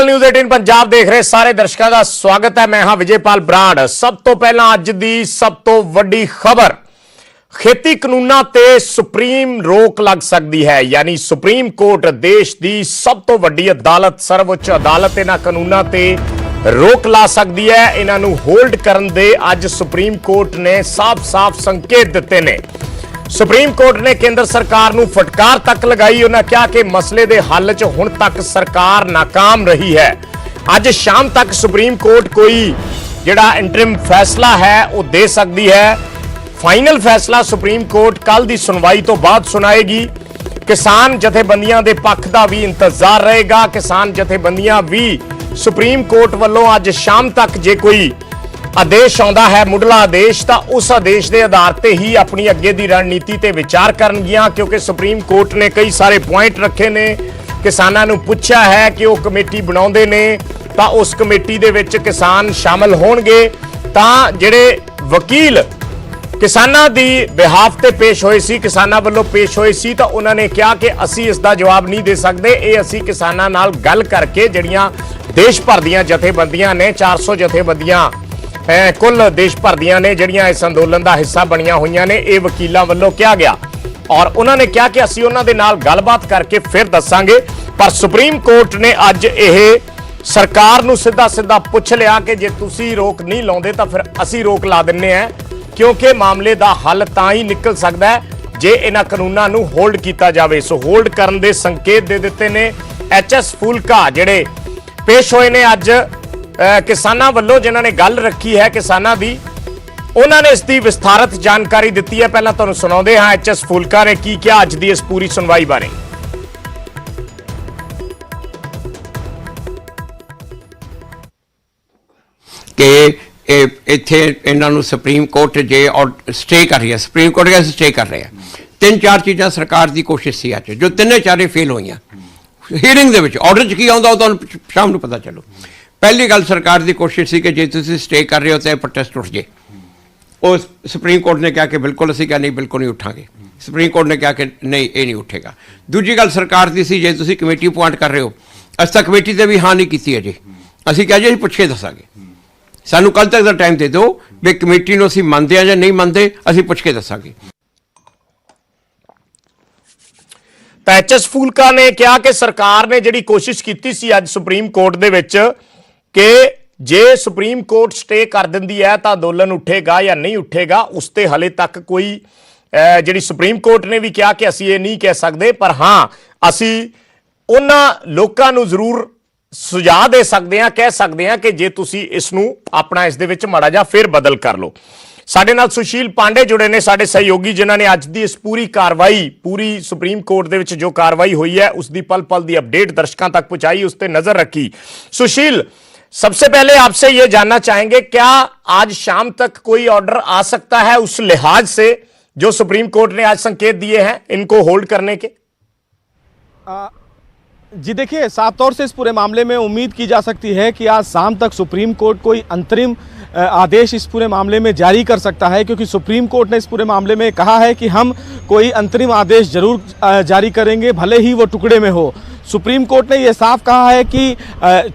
विजेपाल news 18 Punjab देख रहे सारे दर्शकों का स्वागत है। मैं हां विजेपाल बराड़। सब तो पहला अज दी सब तो वड्डी खबर, खेती कानूनां ते सुप्रीम रोक लग सकती है। यानी सुप्रीम कोर्ट देश की सब तो वड्डी अदालत, सर्वोच्च अदालत इन्हां कानूनां ते रोक ला सकती है। इन्हां होल्ड करन दे अज सुप्रीम कोर्ट ने साफ साफ संकेत दिते ने। सुप्रीम कोर्ट ने केंद्र सरकार नूं फटकार तक लगाई। उन्हें कहा कि मसले दे हल च हुण तक सरकार नाकाम रही है। अज शाम तक सुप्रीम कोर्ट कोई जिहड़ा इंटरिम फैसला है वो दे सकती है। फाइनल फैसला सुप्रीम कोर्ट कल की सुनवाई तो बाद सुनाएगी। किसान जथेबंदियां दे पक्ष दा भी इंतजार रहेगा। किसान जथेबंदियां भी सुप्रीम कोर्ट वालों अज शाम तक जे कोई आदेश आउंदा है, मुढ़ला आदेश, तो उस आदेश के आधार पर ही अपनी अगे की रणनीति ते विचार करनगियां। क्योंकि सुप्रीम कोर्ट ने कई सारे पॉइंट रखे ने, किसानां नूं पुछया है कि वो कमेटी बनाउंदे ने तां उस कमेटी दे विच किसान शामिल होणगे। तां जिहड़े वकील किसानां दी बिहाफ ते पेश होए सी, किसानां वल्लों पेश होए सी, तां उन्हां ने कहा कि असीं इसदा जवाब नहीं दे सकदे। ये असीं किसानां नाल गल करके जिहड़ियां देश भर दीयां जथेबंदियां ने, 400 जथेबंदियां कुल देश भर दियां ने जिहड़ियां इस अंदोलन का हिस्सा बनिया हुई ने, यह वकीलों वालों कहा गया। और उन्होंने कहा कि असीं उन्हां दे नाल गलबात करके फिर दसांगे। पर सुप्रीम कोर्ट ने अज यह सरकार नूं सीधा सीधा पुछ लिया कि जे तुसीं रोक नहीं लाउंदे तां फिर असीं रोक ला दिंने हैं। क्योंकि मामले का हल तां ही निकल सकता है जे इन्हां कानूनां नूं होल्ड किया जाए। सो होल्ड करन दे संकेत दे दिते ने। HS फूलका जिहड़े पेश होए ने अज किसानां वल्लों, जिन्हां ने गल रखी है किसानां दी, उन्होंने इसकी विस्तारित जानकारी दी है। पहला तुहानूं सुणाउंदे हां HS फूलका ने की किया अज दी इस पूरी सुनवाई बारे। कि इत्थे इन्हां नूं सुप्रीम कोर्ट जे और स्टे कर रही है, सुप्रीम कोर्ट का स्टे कर रहे हैं। 3-4 चीज़ां सरकार की कोशिश सी अज, जो 3 फेल हुई। हीयरिंग दे विच ऑर्डर च की आउंदा वो तुहानूं शाम नूं पता चलो। पहली गल सरकार की कोशिश सी कि जे तुसीं स्टे कर रहे हो तो प्रोटेस्ट उठ जाए। उस सुप्रीम कोर्ट ने कहा कि बिल्कुल असीं कहा नहीं, बिल्कुल नहीं उठांगे। सुप्रीम कोर्ट ने कहा कि नहीं, ये नहीं उठेगा। दूजी गल सरकार की सी, जे तुसीं कमेटी अपॉइंट कर रहे हो, असीं तां कमेटी ते भी हाँ नहीं की अजे, असीं कहा जी असीं पुछ के दसांगे, सानूं कल तक का टाइम दे दो भी कमेटी नूं असीं मनदे आ जां नहीं मनदे, असीं पुछ के दसांगे। HS फूलका ने कहा कि सरकार ने जिहड़ी कोशिश की सी अज सुप्रीम कोर्ट दे विच कि जे सुप्रीम कोर्ट स्टे कर दिंदी है तो अंदोलन उठेगा या नहीं उठेगा, उसते हले तक कोई जिहड़ी सुप्रीम कोर्ट ने भी कहा कि असीं ये नहीं कह सकते। पर हाँ, असीं उन्हां लोकां नूं जरूर सुझाव दे सकते हैं, कह सकते हैं कि जे तुसीं इसनूं अपना इस दे विच माड़ा जिहा फेर बदल कर लो। साडे नाल सुशील पांडे जुड़े ने, साडे सहयोगी, जिन्हां ने अज दी इस पूरी कार्रवाई, पूरी सुप्रीम कोर्ट दे विच जो कार्रवाई हुई है उसकी पल पल की अपडेट दर्शकों तक पहुंचाई, उस पर नजर रखी। सुशील, सबसे पहले आपसे यह जानना चाहेंगे, क्या आज शाम तक कोई ऑर्डर आ सकता है उस लिहाज से जो सुप्रीम कोर्ट ने आज संकेत दिए हैं इनको होल्ड करने के? जी देखिए, साफ तौर से इस पूरे मामले में उम्मीद की जा सकती है कि आज शाम तक सुप्रीम कोर्ट कोई अंतरिम आदेश इस पूरे मामले में जारी कर सकता है। क्योंकि सुप्रीम कोर्ट ने इस पूरे मामले में कहा है कि हम कोई अंतरिम आदेश जरूर जारी करेंगे, भले ही वो टुकड़े में हो। सुप्रीम कोर्ट ने यह साफ कहा है कि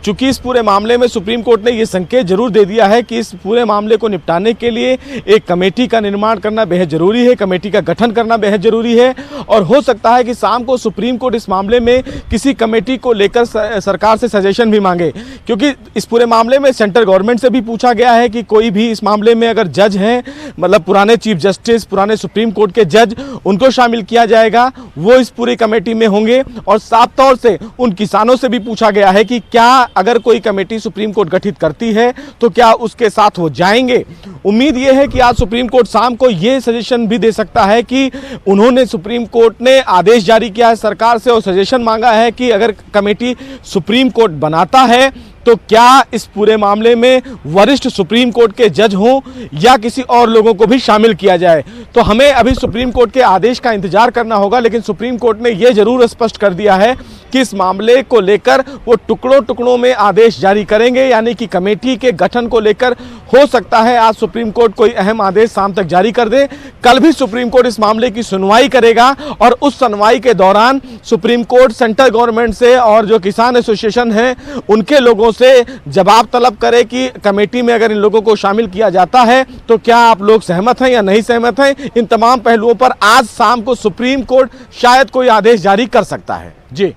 चूंकि इस पूरे मामले में सुप्रीम कोर्ट ने यह संकेत जरूर दे दिया है कि इस पूरे मामले को निपटाने के लिए एक कमेटी का निर्माण करना बेहद ज़रूरी है, कमेटी का गठन करना बेहद ज़रूरी है। और हो सकता है कि शाम को सुप्रीम कोर्ट इस मामले में किसी कमेटी को लेकर सरकार से सजेशन भी मांगे। क्योंकि इस पूरे मामले में सेंट्रल गवर्नमेंट से भी पूछा गया है कि कोई भी इस मामले में अगर जज हैं, मतलब पुराने चीफ जस्टिस, पुराने सुप्रीम कोर्ट के जज, उनको शामिल किया जाएगा, वो इस पूरी कमेटी में होंगे। और साफ तौर से उन किसानों से भी पूछा गया है कि क्या अगर कोई कमेटी सुप्रीम कोर्ट गठित करती है तो क्या उसके साथ वो जाएंगे। उम्मीद ये है कि आज सुप्रीम कोर्ट शाम को ये सजेशन भी दे सकता है कि उन्होंने, सुप्रीम कोर्ट ने आदेश जारी किया है सरकार से और सजेशन मांगा है कि अगर कमेटी सुप्रीम कोर्ट बनाता है तो क्या इस पूरे मामले में वरिष्ठ सुप्रीम कोर्ट के जज हों या किसी और लोगों को भी शामिल किया जाए? तो हमें अभी सुप्रीम कोर्ट के आदेश का इंतजार करना होगा, लेकिन सुप्रीम कोर्ट ने यह जरूर स्पष्ट कर दिया है कि इस मामले को लेकर वो टुकड़ों टुकड़ों में आदेश जारी करेंगे, यानी कि कमेटी के गठन को लेकर हो सकता है आज सुप्रीम कोर्ट कोई अहम आदेश शाम तक जारी कर दे। कल भी सुप्रीम कोर्ट इस मामले की सुनवाई करेगा और उस सुनवाई के दौरान सुप्रीम कोर्ट सेंट्रल गवर्नमेंट से और जो किसान एसोसिएशन है उनके लोगों से जवाब तलब करे कि कमेटी में अगर इन लोगों को शामिल किया जाता है तो क्या आप लोग सहमत हैं या नहीं सहमत हैं। इन तमाम पहलुओं पर आज शाम को सुप्रीम कोर्ट शायद कोई आदेश जारी कर सकता है। जी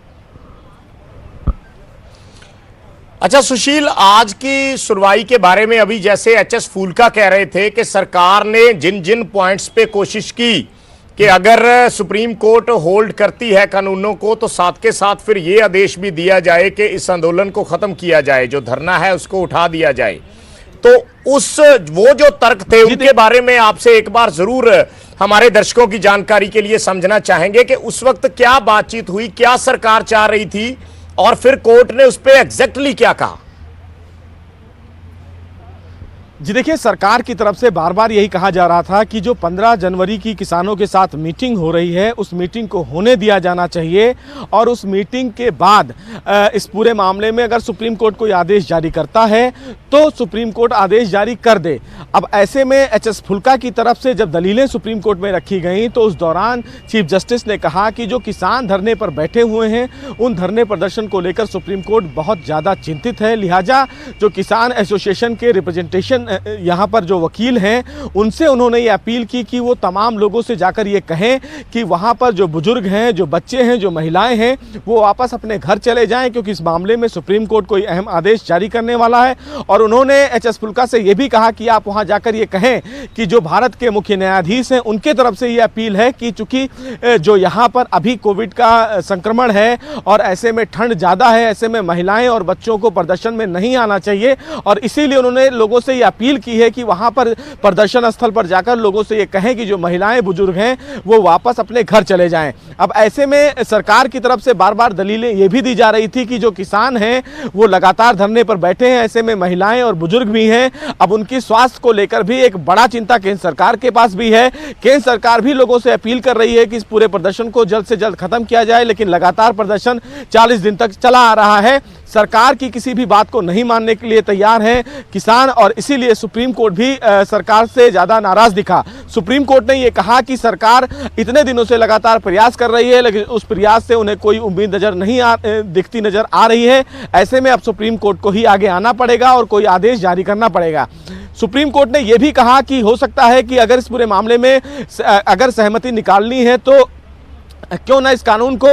अच्छा सुशील, आज की सुनवाई के बारे में अभी जैसे एचएस फूलका कह रहे थे कि सरकार ने जिन जिन पॉइंट्स पे कोशिश की कि अगर सुप्रीम कोर्ट होल्ड करती है कानूनों को तो साथ के साथ फिर ये आदेश भी दिया जाए कि इस आंदोलन को खत्म किया जाए, जो धरना है उसको उठा दिया जाए, तो वो जो तर्क थे उनके बारे में आपसे एक बार जरूर हमारे दर्शकों की जानकारी के लिए समझना चाहेंगे कि उस वक्त क्या बातचीत हुई, क्या सरकार चाह रही थी और फिर कोर्ट ने उस पर एग्जैक्टली क्या कहा। जी देखिए, सरकार की तरफ से बार बार यही कहा जा रहा था कि जो 15 जनवरी की किसानों के साथ मीटिंग हो रही है उस मीटिंग को होने दिया जाना चाहिए और उस मीटिंग के बाद इस पूरे मामले में अगर सुप्रीम कोर्ट कोई आदेश जारी करता है तो सुप्रीम कोर्ट आदेश जारी कर दे। अब ऐसे में एचएस फुल्का की तरफ से जब दलीलें सुप्रीम कोर्ट में रखी गई तो उस दौरान चीफ जस्टिस ने कहा कि जो किसान धरने पर बैठे हुए हैं उन धरने प्रदर्शन को लेकर सुप्रीम कोर्ट बहुत ज़्यादा चिंतित है, लिहाजा जो किसान एसोसिएशन के रिप्रेजेंटेशन यहाँ पर जो वकील हैं उनसे उन्होंने ये अपील की कि वो तमाम लोगों से जाकर ये कहें कि वहाँ पर जो बुजुर्ग हैं, जो बच्चे हैं, जो महिलाएं हैं वो वापस अपने घर चले जाएं, क्योंकि इस मामले में सुप्रीम कोर्ट कोई अहम आदेश जारी करने वाला है। और उन्होंने एचएस फुल्का से ये भी कहा कि आप वहाँ जाकर ये कहें कि जो भारत के मुख्य न्यायाधीश हैं उनके तरफ से ये अपील है कि चूंकि जो यहाँ पर अभी कोविड का संक्रमण है और ऐसे में ठंड ज़्यादा है, ऐसे में महिलाएं और बच्चों को प्रदर्शन में नहीं आना चाहिए और इसीलिए उन्होंने लोगों से ये अपील की है कि वहां पर प्रदर्शन स्थल पर जाकर लोगों से ये कहें कि जो महिलाएं बुजुर्ग हैं वो वापस अपने घर चले जाएं। अब ऐसे में सरकार की तरफ से बार बार दलीलें ये भी दी जा रही थी कि जो किसान हैं वो लगातार धरने पर बैठे हैं, ऐसे में महिलाएं और बुजुर्ग भी हैं। अब उनकी स्वास्थ्य को लेकर भी एक बड़ा चिंता केंद्र सरकार के पास भी है। केंद्र सरकार भी लोगों से अपील कर रही है कि इस पूरे प्रदर्शन को जल्द से जल्द खत्म किया जाए, लेकिन लगातार प्रदर्शन 40 दिन तक चला आ रहा है। सरकार की किसी भी बात को नहीं मानने के लिए तैयार हैं किसान और इसीलिए सुप्रीम कोर्ट भी सरकार से ज़्यादा नाराज दिखा। सुप्रीम कोर्ट ने यह कहा कि सरकार इतने दिनों से लगातार प्रयास कर रही है लेकिन उस प्रयास से उन्हें कोई उम्मीद दिखती नजर आ रही है। ऐसे में अब सुप्रीम कोर्ट को ही आगे आना पड़ेगा और कोई आदेश जारी करना पड़ेगा। सुप्रीम कोर्ट ने यह भी कहा कि हो सकता है कि अगर इस पूरे मामले में अगर सहमति निकालनी है तो क्यों ना इस कानून को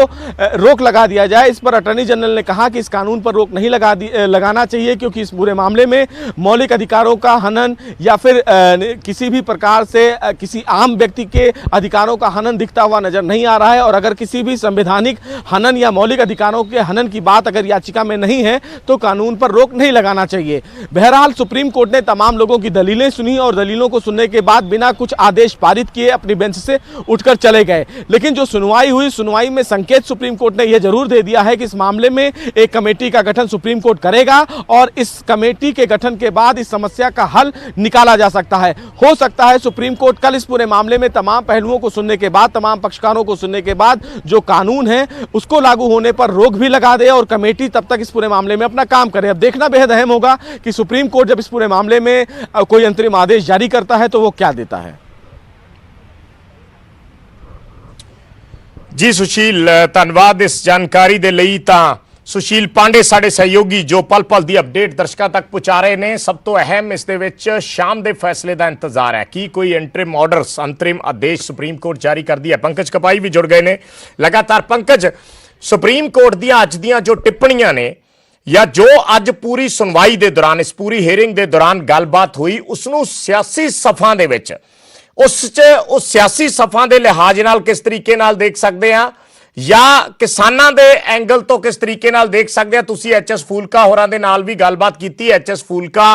रोक लगा दिया जाए। इस पर अटॉर्नी जनरल ने कहा कि इस कानून पर रोक नहीं लगाना चाहिए क्योंकि इस पूरे मामले में मौलिक अधिकारों का हनन या फिर किसी भी प्रकार से किसी आम व्यक्ति के अधिकारों का हनन दिखता हुआ नजर नहीं आ रहा है और अगर किसी भी संवैधानिक हनन या मौलिक अधिकारों के हनन की बात अगर याचिका में नहीं है तो कानून पर रोक नहीं लगाना चाहिए। बहरहाल सुप्रीम कोर्ट ने तमाम लोगों की दलीलें सुनी और दलीलों को सुनने के बाद बिना कुछ आदेश पारित किए अपनी बेंच से उठकर चले गए। लेकिन जो सुनवाई में संकेत सुप्रीम कोर्ट ने यह जरूर दे दिया है कि इस मामले में एक कमेटी का गठन सुप्रीम कोर्ट करेगा और इस कमेटी के गठन के बाद इस समस्या का हल निकाला जा सकता है। हो सकता है सुप्रीम कोर्ट कल इस पूरे मामले में तमाम पहलुओं को सुनने के बाद, तमाम पक्षकारों को सुनने के बाद जो कानून है उसको लागू होने पर रोक भी लगा दे और कमेटी तब तक इस पूरे मामले में अपना काम करे। अब देखना बेहद अहम होगा कि सुप्रीम कोर्ट जब इस पूरे मामले में कोई अंतरिम आदेश जारी करता है तो वो क्या देता है। जी सुशील, धन्यवाद इस जानकारी दे लई। तां सुशील पांडे साडे सहयोगी जो पल पल दी अपडेट दर्शकों तक पहुंचा रहे ने। सब तो अहम इस दे विच शाम दे फैसले का इंतजार है कि कोई इंटरिम ऑर्डर्स अंतरिम आदेश सुप्रीम कोर्ट जारी कर दी है। पंकज कपाई भी जुड़ गए ने लगातार। पंकज, सुप्रीम कोर्ट दी अज दियां जो टिप्पणियां ने या जो अज पूरी सुनवाई दे दौरान इस पूरी हेयरिंग दे दौरान गलबात हुई उसनूं सियासी सफां दे विच उस सियासी सफा के लिहाज नाल किस तरीके नाल देख सकते हैं या किसानां दे एंगल तो किस तरीके नाल देख सकते हैं। तुसीं एचएस फूलका होरां दे नाल भी गलबात कीती। एचएस फूलका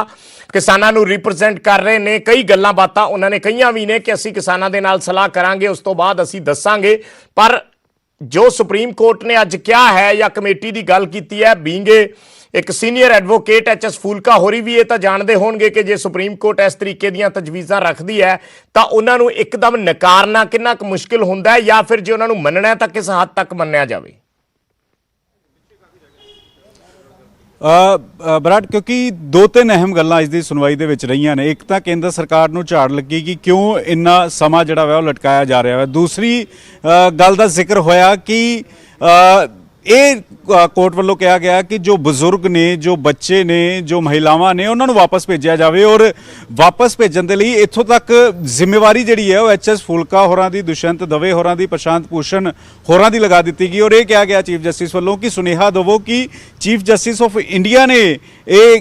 किसानां नूं रिप्रजेंट कर रहे ने, कई गल्लां बातां उन्होंने कईयां भी ने कि असीं किसानां दे नाल सलाह करांगे, उस तो बाद असीं दस्सांगे। पर जो सुप्रीम कोर्ट ने अज क्या है या कमेटी की गल की है बींगे ਇੱਕ ਸੀਨੀਅਰ ਐਡਵੋਕੇਟ ਐਚ.ਐਸ. ਫੂਲਕਾ ਹੋਰੀ ਵੀ ਇਹ ਤਾਂ ਜਾਣਦੇ ਹੋਣਗੇ ਕਿ ਜੇ ਸੁਪਰੀਮ ਕੋਰਟ ਇਸ ਤਰੀਕੇ ਦੀਆਂ ਤਜਵੀਜ਼ਾਂ ਰੱਖਦੀ ਹੈ ਤਾਂ ਉਹਨਾਂ ਨੂੰ ਇੱਕਦਮ ਨਕਾਰਨਾ ਕਿੰਨਾ ਕੁ ਮੁਸ਼ਕਿਲ ਹੁੰਦਾ ਹੈ, ਜਾਂ ਫਿਰ ਜੇ ਉਹਨਾਂ ਨੂੰ ਮੰਨਣਾ ਹੈ ਤਾਂ ਕਿਸ ਹੱਦ ਤੱਕ ਮੰਨਿਆ ਜਾਵੇ। ਬਰਾੜ, ਕਿਉਂਕਿ ਦੋ ਤਿੰਨ ਅਹਿਮ ਗੱਲਾਂ ਇਸ ਦੀ ਸੁਣਵਾਈ ਦੇ ਵਿੱਚ ਰਹੀਆਂ ਨੇ। ਇੱਕ ਤਾਂ ਕੇਂਦਰ ਸਰਕਾਰ ਨੂੰ ਝਾੜ ਲੱਗੀ ਕਿ ਕਿਉਂ ਇੰਨਾ ਸਮਾਂ ਜਿਹੜਾ ਵਾ ਉਹ ਲਟਕਾਇਆ ਜਾ ਰਿਹਾ ਹੈ। ਦੂਸਰੀ ਗੱਲ ਦਾ ਜ਼ਿਕਰ ਹੋਇਆ ਕਿ ਇਹ ਕੋਰਟ ਵੱਲੋਂ ਕਿਹਾ ਗਿਆ ਕਿ ਜੋ ਬਜ਼ੁਰਗ ਨੇ, ਜੋ ਬੱਚੇ ਨੇ, ਜੋ ਮਹਿਲਾਵਾਂ ਨੇ, ਉਹਨਾਂ ਨੂੰ ਵਾਪਸ ਭੇਜਿਆ ਜਾਵੇ, ਔਰ ਵਾਪਸ ਭੇਜਣ ਦੇ ਲਈ ਇੱਥੋਂ ਤੱਕ ਜ਼ਿੰਮੇਵਾਰੀ ਜਿਹੜੀ ਹੈ ਉਹ ਐਚ.ਐਸ. ਫੂਲਕਾ ਹੋਰਾਂ ਦੀ, ਦੁਸ਼ਯੰਤ ਦਵੇ ਹੋਰਾਂ ਦੀ, ਪ੍ਰਸ਼ਾਂਤ ਭੂਸ਼ਣ ਹੋਰਾਂ ਦੀ ਲਗਾ ਦਿੱਤੀ ਗਈ। ਔਰ ਇਹ ਕਿਹਾ ਗਿਆ ਚੀਫ ਜਸਟਿਸ ਵੱਲੋਂ ਕਿ ਸੁਨੇਹਾ ਦੇਵੋ ਕਿ ਚੀਫ ਜਸਟਿਸ ਆਫ ਇੰਡੀਆ ਨੇ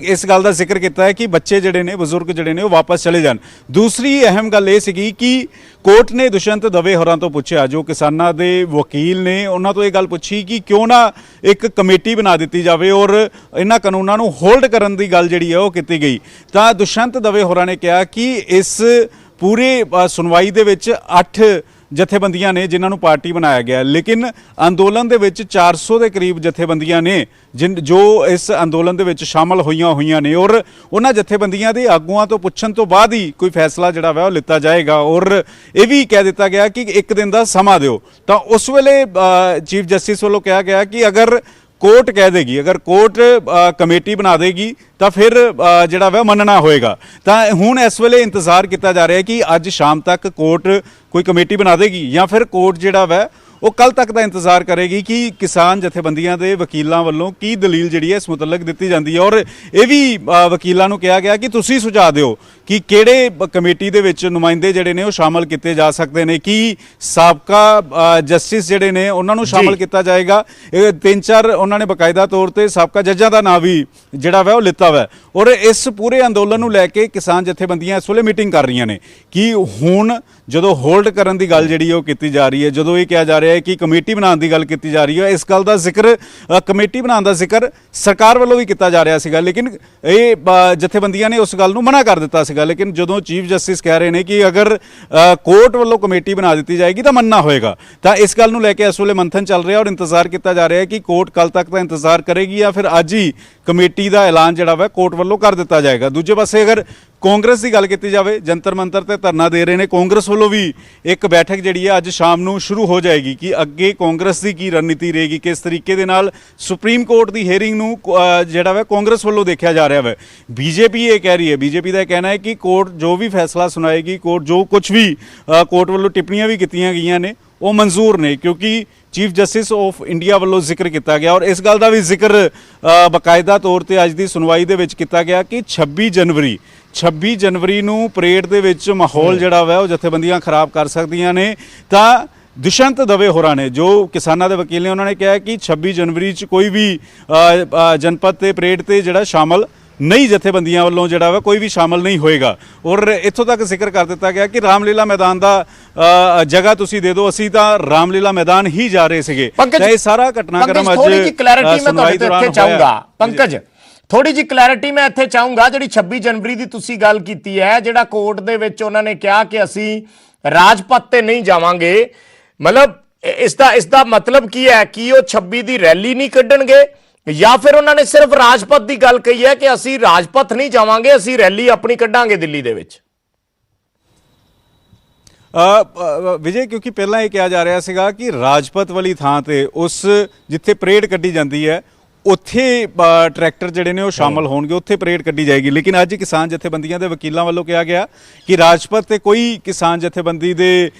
ਇਸ ਗੱਲ ਦਾ ਜ਼ਿਕਰ ਕੀਤਾ ਹੈ ਕਿ ਬੱਚੇ ਜਿਹੜੇ ਨੇ, ਬਜ਼ੁਰਗ ਜਿਹੜੇ ਨੇ, ਉਹ ਵਾਪਸ ਚਲੇ ਜਾਣ। ਦੂਸਰੀ ਅਹਿਮ ਗੱਲ ਇਹ ਸੀਗੀ ਕਿ ਕੋਰਟ ਨੇ ਦੁਸ਼ਯੰਤ ਦਵੇ ਹੋਰਾਂ ਤੋਂ ਪੁੱਛਿਆ, ਜੋ ਕਿਸਾਨਾਂ ਦੇ ਵਕੀਲ ਨੇ, ਉਹਨਾਂ ਤੋਂ ਇਹ ਗੱਲ ਪੁੱਛੀ ਕਿ ਕਿਉਂ ਨਾ ਇੱਕ ਕਮੇਟੀ ਬਣਾ ਦਿੱਤੀ ਜਾਵੇ ਔਰ ਇਹਨਾਂ ਕਾਨੂੰਨਾਂ ਨੂੰ ਹੋਲਡ ਕਰਨ ਦੀ ਗੱਲ ਜਿਹੜੀ ਹੈ ਉਹ ਕੀਤੀ ਗਈ। ਤਾਂ ਦੁਸ਼ਯੰਤ ਦਵੇ ਹੋਰਾਂ ਨੇ ਕਿਹਾ ਕਿ ਇਸ ਪੂਰੇ ਸੁਣਵਾਈ ਦੇ ਵਿੱਚ 8 ਜਥੇਬੰਦੀਆਂ ਨੇ ਜਿਨ੍ਹਾਂ ਨੂੰ ਪਾਰਟੀ ਬਣਾਇਆ ਗਿਆ, ਲੇਕਿਨ ਅੰਦੋਲਨ ਦੇ ਵਿੱਚ 400 ਦੇ ਕਰੀਬ ਜਥੇਬੰਦੀਆਂ ਨੇ ਜੋ ਇਸ ਅੰਦੋਲਨ ਦੇ ਵਿੱਚ ਸ਼ਾਮਲ ਹੋਈਆਂ ਨੇ, ਔਰ ਉਹਨਾਂ ਜਥੇਬੰਦੀਆਂ ਦੇ ਆਗੂਆਂ ਤੋਂ ਪੁੱਛਣ ਤੋਂ ਬਾਅਦ ਹੀ ਕੋਈ ਫੈਸਲਾ ਜਿਹੜਾ ਵਾ ਉਹ ਲਿੱਤਾ ਜਾਏਗਾ। ਔਰ ਇਹ ਵੀ ਕਹਿ ਦਿੱਤਾ ਗਿਆ ਕਿ 1 ਦਿਨ ਦਾ ਸਮਾਂ ਦਿਓ। ਤਾਂ ਉਸ ਵੇਲੇ ਚੀਫ ਜਸਟਿਸ ਵੱਲੋਂ ਕਿਹਾ ਗਿਆ ਕਿ ਅਗਰ ਕੋਰਟ ਕਹਿ ਦੇਗੀ, ਅਗਰ ਕੋਰਟ ਕਮੇਟੀ ਬਣਾ ਦੇਗੀ ਤਾਂ ਫਿਰ ਜਿਹੜਾ ਵਾ ਮੰਨਣਾ ਹੋਏਗਾ। ਤਾਂ ਹੁਣ ਇਸ ਵੇਲੇ ਇੰਤਜ਼ਾਰ ਕੀਤਾ ਜਾ ਰਿਹਾ ਕਿ ਅੱਜ ਸ਼ਾਮ ਤੱਕ ਕੋਰਟ ਕੋਈ ਕਮੇਟੀ ਬਣਾ ਦੇਗੀ ਜਾਂ ਫਿਰ ਕੋਰਟ ਜਿਹੜਾ ਵਾ ਉਹ ਕੱਲ ਤੱਕ ਦਾ ਇੰਤਜ਼ਾਰ ਕਰੇਗੀ ਕਿ ਕਿਸਾਨ ਜਥੇਬੰਦੀਆਂ ਦੇ ਵਕੀਲਾਂ ਵੱਲੋਂ ਕੀ ਦਲੀਲ ਜਿਹੜੀ ਹੈ ਇਸ ਮੁਤਲਕ ਦਿੱਤੀ ਜਾਂਦੀ ਹੈ। ਔਰ ਇਹ ਵੀ ਵਕੀਲਾਂ ਨੂੰ ਕਿਹਾ ਗਿਆ ਕਿ ਤੁਸੀਂ ਸੁਝਾਅ ਦਿਓ ਕਿ ਕਿਹੜੇ ਕਮੇਟੀ ਦੇ ਵਿੱਚ ਨੁਮਾਇੰਦੇ ਜਿਹੜੇ ਨੇ ਉਹ ਸ਼ਾਮਲ ਕੀਤੇ ਜਾ ਸਕਦੇ ਨੇ, ਕਿ ਸਾਬਕਾ ਜਸਟਿਸ ਜਿਹੜੇ ਨੇ ਉਹਨਾਂ ਨੂੰ ਸ਼ਾਮਲ ਕੀਤਾ ਜਾਏਗਾ। ਇਹ 3-4 ਉਹਨਾਂ ਨੇ ਬਕਾਇਦਾ ਤੌਰ ਤੇ ਸਾਬਕਾ ਜੱਜਾਂ ਦਾ ਨਾਂ ਵੀ ਜਿਹੜਾ ਵਾ ਉਹ ਲਿੱਤਾ ਵਾ। ਔਰ ਇਸ ਪੂਰੇ ਅੰਦੋਲਨ ਨੂੰ ਲੈ ਕੇ ਕਿਸਾਨ ਜਥੇਬੰਦੀਆਂ ਇਸ ਵੇਲੇ ਮੀਟਿੰਗ ਕਰ ਰਹੀਆਂ ਨੇ ਕਿ ਹੁਣ ਜਦੋਂ ਹੋਲਡ ਕਰਨ ਦੀ ਗੱਲ ਜਿਹੜੀ ਉਹ ਕੀਤੀ ਜਾ ਰਹੀ ਹੈ, ਜਦੋਂ ਇਹ ਕਿਹਾ ਜਾ ਰਿਹਾ ਹੈ ਕਿ ਕਮੇਟੀ ਬਣਾਉਣ ਦੀ ਗੱਲ ਕੀਤੀ ਜਾ ਰਹੀ ਹੈ, ਇਸ ਗੱਲ ਦਾ ਜ਼ਿਕਰ, ਕਮੇਟੀ ਬਣਾਉਣ ਦਾ ਜ਼ਿਕਰ ਸਰਕਾਰ ਵੱਲੋਂ ਵੀ ਕੀਤਾ ਜਾ ਰਿਹਾ ਸੀਗਾ, ਲੇਕਿਨ ਇਹ ਜਥੇਬੰਦੀਆਂ ਨੇ ਉਸ ਗੱਲ ਨੂੰ ਮਨਾ ਕਰ ਦਿੱਤਾ ਸੀਗਾ। ਲੇਕਿਨ ਜਦੋਂ ਚੀਫ ਜਸਟਿਸ ਕਹਿ ਰਹੇ ਨੇ ਕਿ ਅਗਰ ਕੋਰਟ ਵੱਲੋਂ ਕਮੇਟੀ ਬਣਾ ਦਿੱਤੀ ਜਾਏਗੀ ਤਾਂ ਮੰਨਣਾ ਹੋਏਗਾ, ਤਾਂ ਇਸ ਗੱਲ ਨੂੰ ਲੈ ਕੇ ਇਸ ਵੇਲੇ ਮੰਥਨ ਚੱਲ ਰਿਹਾ ਔਰ ਇੰਤਜ਼ਾਰ ਕੀਤਾ ਜਾ ਰਿਹਾ ਹੈ ਕਿ ਕੋਰਟ ਕੱਲ ਤੱਕ ਦਾ ਇੰਤਜ਼ਾਰ ਕਰੇਗੀ ਜਾਂ ਫਿਰ ਅੱਜ ਹੀ ਕਮੇਟੀ ਦਾ ਐਲਾਨ ਜਿਹੜਾ ਵਾ ਕੋਰਟ ਵੱਲੋਂ ਕਰ ਦਿੱਤਾ ਜਾਏਗਾ। ਦੂਜੇ ਪਾਸੇ ਅਗਰ ਕਾਂਗਰਸ ਦੀ ਗੱਲ ਕੀਤੀ ਜਾਵੇ, ਜੰਤਰ ਮੰਤਰ ਤੇ ਧਰਨਾ ਦੇ ਰਹੇ ਨੇ, ਕਾਂਗਰਸ ਵੱਲੋਂ ਵੀ ਇੱਕ ਬੈਠਕ ਜਿਹੜੀ ਹੈ ਅੱਜ ਸ਼ਾਮ ਨੂੰ ਸ਼ੁਰੂ ਹੋ ਜਾਏਗੀ ਕਿ ਅੱਗੇ ਕਾਂਗਰਸ ਦੀ ਕੀ ਰਣਨੀਤੀ ਰਹੇਗੀ, ਕਿਸ ਤਰੀਕੇ ਦੇ ਨਾਲ ਸੁਪਰੀਮ ਕੋਰਟ ਦੀ ਹੀਅਰਿੰਗ ਨੂੰ ਜਿਹੜਾ ਵਾ ਕਾਂਗਰਸ ਵੱਲੋਂ ਦੇਖਿਆ ਜਾ ਰਿਹਾ ਹੈ। ਬੀਜੇਪੀ ਇਹ ਕਹਿ ਰਹੀ ਹੈ, ਬੀਜੇਪੀ ਦਾ ਇਹ ਕਹਿਣਾ ਹੈ ਕਿ ਕੋਰਟ ਜੋ ਵੀ ਫੈਸਲਾ ਸੁਣਾਏਗੀ, ਕੋਰਟ ਜੋ ਕੁਝ ਵੀ ਕੋਰਟ ਵੱਲੋਂ ਟਿੱਪਣੀਆਂ ਵੀ ਕੀਤੀਆਂ ਗਈਆਂ ਨੇ ਉਹ ਮਨਜ਼ੂਰ ਨੇ, ਕਿਉਂਕਿ ਚੀਫ ਜਸਟਿਸ ਆਫ ਇੰਡੀਆ ਵੱਲੋਂ ਜ਼ਿਕਰ ਕੀਤਾ ਗਿਆ। ਔਰ ਇਸ ਗੱਲ ਦਾ ਵੀ ਜ਼ਿਕਰ ਬਕਾਇਦਾ ਤੌਰ ਤੇ ਅੱਜ ਦੀ ਸੁਣਵਾਈ ਦੇ ਵਿੱਚ ਕੀਤਾ ਗਿਆ ਕਿ 26 ਜਨਵਰੀ ਨੂੰ ਪਰੇਡ ਦੇ ਵਿੱਚ ਮਾਹੌਲ ਜਿਹੜਾ ਵਾ ਉਹ ਜਥੇਬੰਦੀਆਂ ਖਰਾਬ ਕਰ ਸਕਦੀਆਂ ਨੇ। ਤਾਂ ਦੁਸ਼ਯੰਤ ਦਵੇ ਹੋਰਾਂ ਨੇ, ਜੋ ਕਿਸਾਨਾਂ ਦੇ ਵਕੀਲ ਨੇ, ਉਹਨਾਂ ਨੇ ਕਿਹਾ ਕਿ 26 ਜਨਵਰੀ 'ਚ ਕੋਈ ਵੀ ਜਨਪਦ ਤੇ ਪਰੇਡ ਤੇ ਜਿਹੜਾ ਸ਼ਾਮਲ ਨਹੀਂ, ਜਥੇਬੰਦੀਆਂ ਵੱਲੋਂ ਜਿਹੜਾ ਵਾ ਕੋਈ ਵੀ ਸ਼ਾਮਲ ਨਹੀਂ ਹੋਏਗਾ। ਔਰ ਇੱਥੋਂ ਤੱਕ ਜ਼ਿਕਰ ਕਰ ਦਿੱਤਾ ਗਿਆ ਕਿ ਰਾਮਲੀਲਾ ਮੈਦਾਨ ਦਾ ਜਗ੍ਹਾ ਤੁਸੀਂ ਦੇ ਦਿਓ, ਅਸੀਂ ਤਾਂ ਰਾਮਲੀਲਾ ਮੈਦਾਨ ਹੀ ਜਾ ਰਹੇ ਸੀਗੇ। ਤਾਂ ਇਹ ਸਾਰਾ ਘਟਨਾਕ੍ਰਮ ਅੱਜ ਥੋੜੀ ਜਿਹੀ ਕਲੈਰਿਟੀ ਮੈਂ ਤੁਹਾਡੇ ਤੋਂ ਇੱਥੇ ਚਾਹੂੰਗਾ ਪੰਕਜ, ਥੋੜੀ ਜਿਹੀ ਕਲੈਰਿਟੀ ਮੈਂ ਇੱਥੇ ਚਾਹੂੰਗਾ। ਜਿਹੜੀ 26 ਜਨਵਰੀ ਦੀ ਤੁਸੀਂ ਗੱਲ ਕੀਤੀ ਹੈ, ਜਿਹੜਾ ਕੋਰਟ ਦੇ ਵਿੱਚ ਉਹਨਾਂ ਨੇ ਕਿਹਾ ਕਿ ਅਸੀਂ ਰਾਜਪਥ ਤੇ ਨਹੀਂ ਜਾਵਾਂਗੇ, ਮਤਲਬ ਇਸ ਦਾ ਮਤਲਬ ਕੀ ਹੈ ਕਿ ਉਹ 26 ਦੀ ਰੈਲੀ ਨਹੀਂ ਕੱਢਣਗੇ ਜਾਂ ਫਿਰ ਉਹਨਾਂ ਨੇ ਸਿਰਫ ਰਾਜਪਥ ਦੀ ਗੱਲ ਕਹੀ ਹੈ ਕਿ ਅਸੀਂ ਰਾਜਪਥ ਨਹੀਂ ਜਾਵਾਂਗੇ, ਅਸੀਂ ਰੈਲੀ ਆਪਣੀ ਕੱਢਾਂਗੇ ਦਿੱਲੀ ਦੇ ਵਿੱਚ? ਵਿਜੇ, ਕਿਉਂਕਿ ਪਹਿਲਾਂ ਇਹ ਕਿਹਾ ਜਾ ਰਿਹਾ ਸੀਗਾ ਕਿ ਰਾਜਪਥ ਵਾਲੀ ਥਾਂ ਤੇ ਉਸ ਜਿੱਥੇ ਪਰੇਡ ਕੱਢੀ ਜਾਂਦੀ ਹੈ ਉੱਥੇ ਟਰੈਕਟਰ ਜਿਹੜੇ ਨੇ ਉਹ ਸ਼ਾਮਲ ਹੋਣਗੇ, ਉੱਥੇ ਪਰੇਡ ਕੱਢੀ ਜਾਏਗੀ। ਲੇਕਿਨ ਅੱਜ ਕਿਸਾਨ ਜਥੇਬੰਦੀਆਂ ਦੇ ਵਕੀਲਾਂ ਵੱਲੋਂ ਕਿਹਾ ਗਿਆ ਕਿ ਰਾਜਪਥ ਤੇ ਕੋਈ ਕਿਸਾਨ ਜਥੇਬੰਦੀ ਦੇ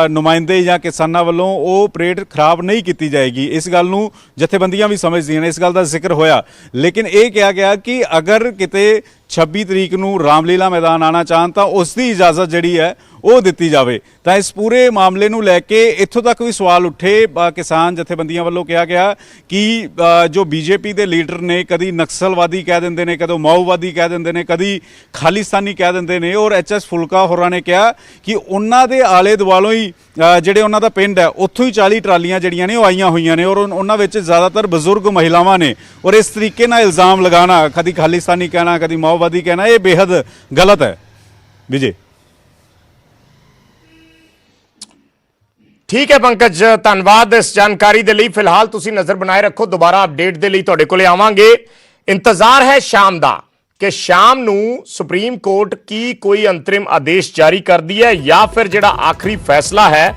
ਨੁਮਾਇੰਦੇ ਜਾਂ ਕਿਸਾਨਾਂ ਵੱਲੋਂ ਉਹ ਪਰੇਡ ਖਰਾਬ ਨਹੀਂ ਕੀਤੀ ਜਾਏਗੀ। ਇਸ ਗੱਲ ਨੂੰ ਜਥੇਬੰਦੀਆਂ ਵੀ ਸਮਝਦੀਆਂ ਨੇ, ਇਸ ਗੱਲ ਦਾ ਜ਼ਿਕਰ ਹੋਇਆ। ਲੇਕਿਨ ਇਹ ਕਿਹਾ ਗਿਆ ਕਿ ਅਗਰ ਕਿਤੇ 26 ਤਰੀਕ ਨੂੰ ਰਾਮਲੀਲਾ ਮੈਦਾਨ ਆਉਣਾ ਚਾਹਣ ਤਾਂ ਉਸ ਦੀ ਇਜਾਜ਼ਤ ਜਿਹੜੀ ਹੈ ਉਹ ਦਿੱਤੀ ਜਾਵੇ। ਤਾਂ ਇਸ ਪੂਰੇ ਮਾਮਲੇ ਨੂੰ ਲੈ ਕੇ ਇੱਥੋਂ ਤੱਕ ਵੀ ਸਵਾਲ ਉੱਠੇ। ਕਿਸਾਨ ਜਥੇਬੰਦੀਆਂ ਵੱਲੋਂ ਕਿਹਾ ਗਿਆ ਕਿ ਜੋ ਬੀਜੇਪੀ ਦੇ ਲੀਡਰ ਨੇ, ਕਦੀ ਨਕਸਲਵਾਦੀ ਕਹਿ ਦਿੰਦੇ ਨੇ, ਕਦੋਂ ਮਾਓਵਾਦੀ ਕਹਿ ਦਿੰਦੇ ਨੇ, ਕਦੀ ਖਾਲਿਸਤਾਨੀ ਕਹਿ ਦਿੰਦੇ ਨੇ। ਔਰ ਐਚ.ਐਸ. ਫੁਲਕਾ ਹੋਰਾਂ ਨੇ ਕਿਹਾ ਕਿ ਉਹਨਾਂ ਦੇ ਆਲੇ ਦੁਆਲੋਂ ਹੀ ਜਿਹੜੇ ਉਹਨਾਂ ਦਾ ਪਿੰਡ ਹੈ ਉੱਥੋਂ ਹੀ 40 ਟਰਾਲੀਆਂ ਜਿਹੜੀਆਂ ਨੇ ਉਹ ਆਈਆਂ ਹੋਈਆਂ ਨੇ ਔਰ ਉਹਨਾਂ ਵਿੱਚ ਜ਼ਿਆਦਾਤਰ ਬਜ਼ੁਰਗ ਮਹਿਲਾਵਾਂ ਨੇ। ਔਰ ਇਸ ਤਰੀਕੇ ਨਾਲ ਇਲਜ਼ਾਮ ਲਗਾਉਣਾ, ਕਦੀ ਖਾਲਿਸਤਾਨੀ ਕਹਿਣਾ, ਕਦੀ ਮਾਓਵਾਦੀ ਕਹਿਣਾ, ਇਹ ਬੇਹੱਦ ਗਲਤ ਹੈ। ਵਿਜੇ, ਠੀਕ ਹੈ ਪੰਕਜ, ਧੰਨਵਾਦ ਇਸ ਜਾਣਕਾਰੀ ਦੇ ਲਈ। ਫਿਲਹਾਲ ਤੁਸੀਂ ਨਜ਼ਰ ਬਣਾਏ ਰੱਖੋ, ਦੁਬਾਰਾ ਅਪਡੇਟ ਦੇ ਲਈ ਤੁਹਾਡੇ ਕੋਲੇ ਆਵਾਂਗੇ। ਇੰਤਜ਼ਾਰ ਹੈ ਸ਼ਾਮ ਦਾ ਕਿ ਸ਼ਾਮ ਨੂੰ ਸੁਪਰੀਮ ਕੋਰਟ ਕੀ ਕੋਈ ਅੰਤਰਿਮ ਆਦੇਸ਼ ਜਾਰੀ ਕਰਦੀ ਹੈ ਜਾਂ ਫਿਰ ਜਿਹੜਾ ਆਖਰੀ ਫੈਸਲਾ ਹੈ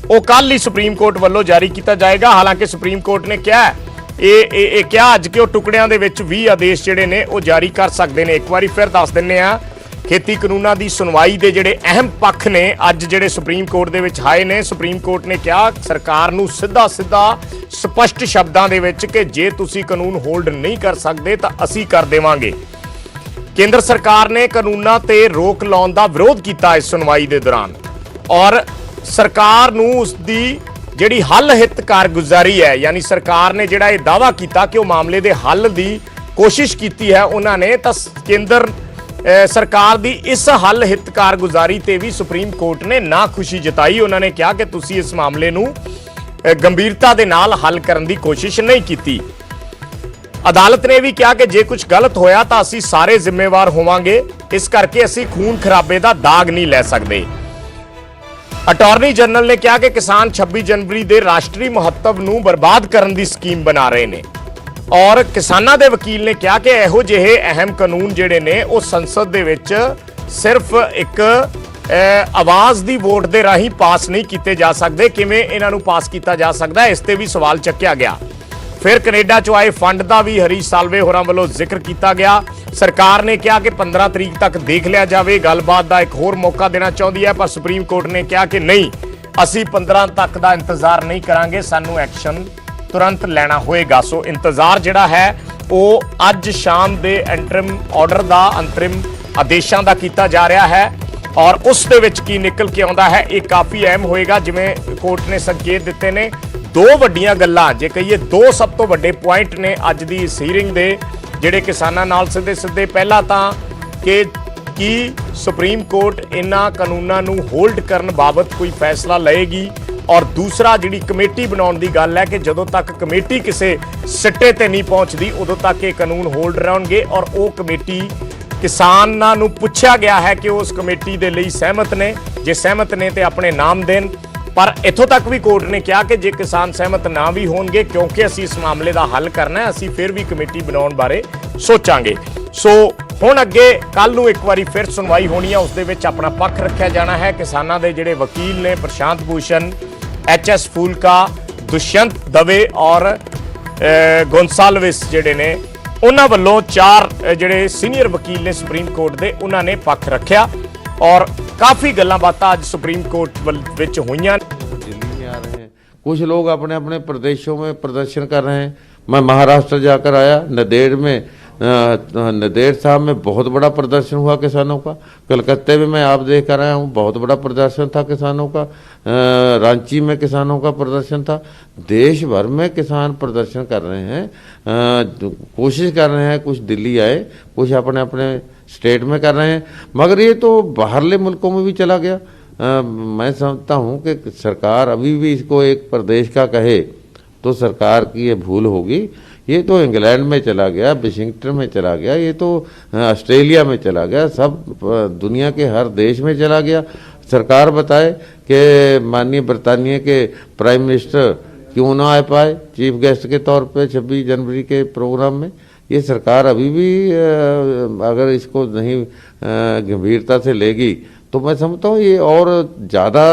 ਉਹ ਕੱਲ ਹੀ ਸੁਪਰੀਮ ਕੋਰਟ ਵੱਲੋਂ ਜਾਰੀ ਕੀਤਾ ਜਾਏਗਾ। ਹਾਲਾਂਕਿ ਸੁਪਰੀਮ ਕੋਰਟ ਨੇ ਕਿਹਾ ਹੈ ਇਹ ਕਿਹਾ ਅੱਜ ਕਿ ਉਹ ਟੁਕੜਿਆਂ ਦੇ ਵਿੱਚ 20 ਆਦੇਸ਼ ਜਿਹੜੇ ਨੇ ਉਹ ਜਾਰੀ ਕਰ ਸਕਦੇ ਨੇ। ਇੱਕ ਵਾਰੀ ਫਿਰ ਦੱਸ ਦਿੰਨੇ ਆ, ਖੇਤੀ ਕਾਨੂੰਨਾਂ ਦੀ ਸੁਣਵਾਈ ਦੇ ਜਿਹੜੇ ਅਹਿਮ ਪੱਖ ਨੇ ਅੱਜ ਜਿਹੜੇ ਸੁਪਰੀਮ ਕੋਰਟ ਦੇ ਵਿੱਚ ਆਏ ਨੇ। ਸੁਪਰੀਮ ਕੋਰਟ ਨੇ ਕਿਹਾ ਸਰਕਾਰ ਨੂੰ ਸਿੱਧਾ ਸਪਸ਼ਟ ਸ਼ਬਦਾਂ ਦੇ ਵਿੱਚ ਕਿ ਜੇ ਤੁਸੀਂ ਕਾਨੂੰਨ ਹੋਲਡ ਨਹੀਂ ਕਰ ਸਕਦੇ ਤਾਂ ਅਸੀਂ ਕਰ ਦੇਵਾਂਗੇ। ਕੇਂਦਰ ਸਰਕਾਰ ਨੇ ਕਾਨੂੰਨਾਂ ਤੇ ਰੋਕ ਲਾਉਣ ਦਾ ਵਿਰੋਧ ਕੀਤਾ ਇਸ ਸੁਣਵਾਈ ਦੇ ਦੌਰਾਨ ਔਰ ਸਰਕਾਰ ਨੂੰ ਉਸ ਦੀ ਜਿਹੜੀ ਹੱਲ ਹਿੱਤ ਕਾਰਗੁਜ਼ਾਰੀ ਹੈ, ਯਾਨੀ ਸਰਕਾਰ ਨੇ ਜਿਹੜਾ ਇਹ ਦਾਅਵਾ ਕੀਤਾ ਕਿ ਉਹ ਮਾਮਲੇ ਦੇ ਹੱਲ ਦੀ ਕੋਸ਼ਿਸ਼ ਕੀਤੀ ਹੈ ਉਹਨਾਂ ਨੇ, ਤਾਂ ਕੇਂਦਰ ਸਰਕਾਰ ਦੀ ਇਸ ਹੱਲ ਹਿੱਤ ਕਾਰਗੁਜ਼ਾਰੀ ਤੇ ਵੀ ਸੁਪਰੀਮ ਕੋਰਟ ਨੇ ਨਾ ਖੁਸ਼ੀ ਜਤਾਈ। ਉਹਨਾਂ ਨੇ ਕਿਹਾ ਕਿ ਤੁਸੀਂ ਇਸ ਮਾਮਲੇ ਨੂੰ ਗੰਭੀਰਤਾ ਦੇ ਨਾਲ ਹੱਲ ਕਰਨ ਦੀ ਕੋਸ਼ਿਸ਼ ਨਹੀਂ ਕੀਤੀ। ਅਦਾਲਤ ਨੇ ਵੀ ਕਿਹਾ ਕਿ ਜੇ ਕੁਝ ਗਲਤ ਹੋਇਆ ਤਾਂ ਅਸੀਂ ਸਾਰੇ ਜ਼ਿੰਮੇਵਾਰ ਹੋਵਾਂਗੇ, ਇਸ ਕਰਕੇ ਅਸੀਂ ਖੂਨ ਖਰਾਬੇ ਦਾ ਦਾਗ ਨਹੀਂ ਲੈ ਸਕਦੇ। ਅਟਾਰਨੀ ਜਨਰਲ ਨੇ ਕਿਹਾ ਕਿ ਕਿਸਾਨ 26 ਜਨਵਰੀ ਦੇ ਰਾਸ਼ਟਰੀ ਮਹੱਤਵ ਨੂੰ ਬਰਬਾਦ ਕਰਨ ਦੀ ਸਕੀਮ ਬਣਾ ਰਹੇ ਨੇ ਔਰ ਕਿਸਾਨਾਂ ਦੇ ਵਕੀਲ ਨੇ ਕਿਹਾ ਕਿ ਇਹੋ ਜਿਹੇ ਅਹਿਮ ਕਾਨੂੰਨ ਜਿਹੜੇ ਨੇ ਉਹ ਸੰਸਦ ਦੇ ਵਿੱਚ ਸਿਰਫ ਇੱਕ ਆਵਾਜ਼ ਦੀ ਵੋਟ ਦੇ ਰਾਹੀਂ ਪਾਸ ਨਹੀਂ ਕੀਤੇ ਜਾ ਸਕਦੇ। ਕਿਵੇਂ ਇਹਨਾਂ ਨੂੰ ਪਾਸ ਕੀਤਾ ਜਾ ਸਕਦਾ ਹੈ, ਇਸ ਤੇ ਵੀ ਸਵਾਲ ਚੱਕਿਆ ਗਿਆ। ਫਿਰ ਕੈਨੇਡਾ ਚੋਂ ਆਏ ਫੰਡ ਦਾ ਵੀ ਹਰੀਸ਼ ਸਾਲਵੇ ਹੋਰਾਂ ਵੱਲੋਂ ਜ਼ਿਕਰ ਕੀਤਾ ਗਿਆ। ਸਰਕਾਰ ਨੇ ਕਿਹਾ ਕਿ 15 ਤਰੀਕ ਤੱਕ ਦੇਖ ਲਿਆ ਜਾਵੇ, ਗੱਲਬਾਤ ਦਾ ਇੱਕ ਹੋਰ ਮੌਕਾ ਦੇਣਾ ਚਾਹੁੰਦੀ ਹੈ, ਪਰ ਸੁਪਰੀਮ ਕੋਰਟ ਨੇ ਕਿਹਾ ਕਿ ਨਹੀਂ, ਅਸੀਂ 15 ਤੱਕ ਦਾ ਇੰਤਜ਼ਾਰ ਨਹੀਂ ਕਰਾਂਗੇ, ਸਾਨੂੰ ਐਕਸ਼ਨ ਤੁਰੰਤ ਲੈਣਾ ਹੋਏਗਾ। ਸੋ ਇੰਤਜ਼ਾਰ ਜਿਹੜਾ ਹੈ ਉਹ ਅੱਜ ਸ਼ਾਮ ਦੇ ਅੰਤਰਿਮ ਆਰਡਰ ਦਾ, ਅੰਤਰਿਮ ਆਦੇਸ਼ਾਂ ਦਾ ਕੀਤਾ ਜਾ ਰਿਹਾ ਹੈ ਔਰ ਉਸ ਦੇ ਵਿੱਚ ਕੀ ਨਿਕਲ ਕੇ ਆਉਂਦਾ ਹੈ ਇਹ ਕਾਫੀ ਅਹਿਮ ਹੋਏਗਾ। ਜਿਵੇਂ ਕੋਰਟ ਨੇ ਸੰਕੇਤ ਦਿੱਤੇ ਨੇ, ਦੋ ਵੱਡੀਆਂ ਗੱਲਾਂ, ਜੇ ਕਹੀਏ ਦੋ ਸਭ ਤੋਂ ਵੱਡੇ ਪੁਆਇੰਟ ਨੇ ਅੱਜ ਦੀ ਇਸ ਹੀਅਰਿੰਗ ਦੇ, ਜਿਹੜੇ ਕਿਸਾਨਾਂ ਨਾਲ ਸਿੱਧੇ ਪਹਿਲਾਂ ਤਾਂ ਕਿ ਕੀ ਸੁਪਰੀਮ ਕੋਰਟ ਇਹਨਾਂ ਕਾਨੂੰਨਾਂ ਨੂੰ ਹੋਲਡ ਕਰਨ ਬਾਬਤ ਕੋਈ ਫੈਸਲਾ ਲਏਗੀ ਔਰ ਦੂਸਰਾ ਜਿਹੜੀ ਕਮੇਟੀ ਬਣਾਉਣ ਦੀ ਗੱਲ ਹੈ ਕਿ ਜਦੋਂ ਤੱਕ ਕਮੇਟੀ ਕਿਸੇ ਸਿੱਟੇ ਤੇ ਨਹੀਂ ਪਹੁੰਚਦੀ ਉਦੋਂ ਤੱਕ ਇਹ ਕਾਨੂੰਨ ਹੋਲਡ ਰਹਿਣਗੇ ਔਰ ਉਹ ਕਮੇਟੀ ਕਿਸਾਨਾਂ ਨੂੰ ਪੁੱਛਿਆ ਗਿਆ ਹੈ ਕਿ ਉਸ ਕਮੇਟੀ ਦੇ ਲਈ ਸਹਿਮਤ ਨੇ, ਜੇ ਸਹਿਮਤ ਨੇ ਤੇ ਆਪਣੇ ਨਾਮ ਦੇਣ। ਪਰ ਇੱਥੋਂ ਤੱਕ ਵੀ ਕੋਰਟ ਨੇ ਕਿਹਾ ਕਿ ਜੇ ਕਿਸਾਨ ਸਹਿਮਤ ਨਾ ਵੀ ਹੋਣਗੇ, ਕਿਉਂਕਿ ਅਸੀਂ ਇਸ ਮਾਮਲੇ ਦਾ ਹੱਲ ਕਰਨਾ ਹੈ, ਅਸੀਂ ਫਿਰ ਵੀ ਕਮੇਟੀ ਬਣਾਉਣ ਬਾਰੇ ਸੋਚਾਂਗੇ। ਸੋ ਹੁਣ ਅੱਗੇ ਕੱਲ ਨੂੰ ਇੱਕ ਵਾਰੀ ਫਿਰ ਸੁਣਵਾਈ ਹੋਣੀ ਹੈ, ਉਸ ਦੇ ਵਿੱਚ ਆਪਣਾ ਪੱਖ ਰੱਖਿਆ ਜਾਣਾ ਹੈ। ਕਿਸਾਨਾਂ ਦੇ ਜਿਹੜੇ ਵਕੀਲ ਨੇ ਪ੍ਰਸ਼ਾਂਤ ਭੂਸ਼ਣ, HS ਫੂਲਕਾ, ਦੁਸ਼ਯੰਤ ਦਵੇ ਔਰ ਗੋਂਸਾਲਵਿਸ ਜਿਹੜੇ ਨੇ, ਉਹਨਾਂ ਵੱਲੋਂ 4 ਜਿਹੜੇ ਸੀਨੀਅਰ ਵਕੀਲ ਨੇ ਸੁਪਰੀਮ ਕੋਰਟ ਦੇ, ਉਹਨਾਂ ਨੇ ਪੱਖ ਰੱਖਿਆ और काफी गल्लां बातां आज सुप्रीम कोर्ट विच होईयां। दिल्ली में आ रहे हैं, कुछ लोग अपने अपने प्रदेशों में प्रदर्शन कर रहे हैं। मैं महाराष्ट्र जाकर आया, नांदेड़ में नांदेड़ साहब में बहुत बड़ा प्रदर्शन हुआ किसानों का। कलकत्ते में मैं आप देख कर आया हूँ, बहुत बड़ा प्रदर्शन था किसानों का। रांची में किसानों का प्रदर्शन था। देश भर में किसान प्रदर्शन कर रहे हैं, कोशिश कर रहे हैं। कुछ दिल्ली आए, कुछ अपने अपने स्टेट में कर रहे हैं, मगर ये तो बाहरले मुल्कों में भी चला गया। मैं समझता हूँ कि सरकार अभी भी इसको एक प्रदेश का कहे तो सरकार की ये भूल होगी। ये तो इंग्लैंड में चला गया, वाशिंगटन में चला गया, ये तो ऑस्ट्रेलिया में चला गया, सब दुनिया के हर देश में चला गया। सरकार बताए कि माननीय बरतानिया के प्राइम मिनिस्टर क्यों ना आ पाए चीफ गेस्ट के तौर पे 26 जनवरी के प्रोग्राम में। ये सरकार अभी भी अगर इसको नहीं गंभीरता से लेगी तो मैं समझता हूँ ये और ज़्यादा